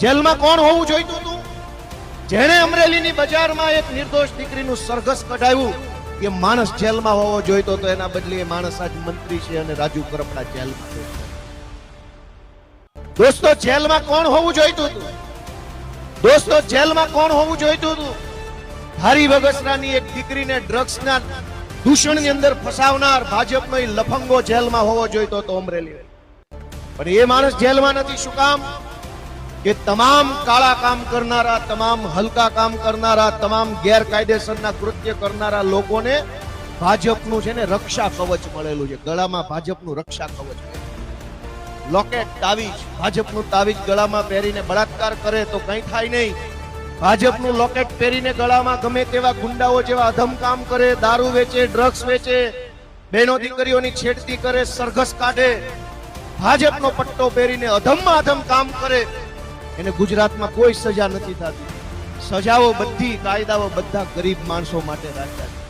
જેલમાં કોણ હોવું જોઈતું હતું? જેણે અમરેલીની બજારમાં એક નિર્દોષ દીકરીનું સરઘસ કઢાવ્યું એ માણસ જેલમાં હોવો જોઈતો તો એના બદલે એ માણસ આજ મંત્રી છે અને રાજુ કરપડા જેલમાં છે. દોસ્તો, જેલમાં કોણ હોવું જોઈતું હતું? દોસ્તો, જેલમાં કોણ હોવું જોઈતું હતું? ધારી બગસરાની એક દીકરીને ડ્રગ્સના દૂષણની અંદર ફસાવનાર ભાજપનો એ લફંગો જેલમાં હોવો જોઈતો હતો અમરેલી. પણ એ માણસ જેલમાં નથી. શું કામ? કે તમામ કાળા કામ કરનારા, તમામ હલકા કામ કરનારા, તમામ ગેરકાયદેસરના કૃત્ય કરનારા લોકોને ભાજપનું છે ને રક્ષા કવચ મળેલું છે. ગળામાં ભાજપનું રક્ષા કવચ, લોકેટ, તાવીજ, ભાજપનું તાવીજ ગળામાં પહેરીને બળાત્કાર કરે તો કંઈ થાય નહીં. ભાજપનું લોકેટ પહેરીને ગળામાં ગમે તેવા ગુંડાઓ જેવા અધમ કામ કરે, દારૂ વેચે, ડ્રગ્સ વેચે, બહેનો દીકરીઓની છેડતી કરે, સરઘસ કાઢે, ભાજપનો પટ્ટો પહેરીને અધમમાં અધમ કામ કરે, એને ગુજરાતમાં કોઈ સજા નથી થતી. સજાઓ બધી, કાયદાઓ બધા ગરીબ માણસો માટે રાખ્યા છે.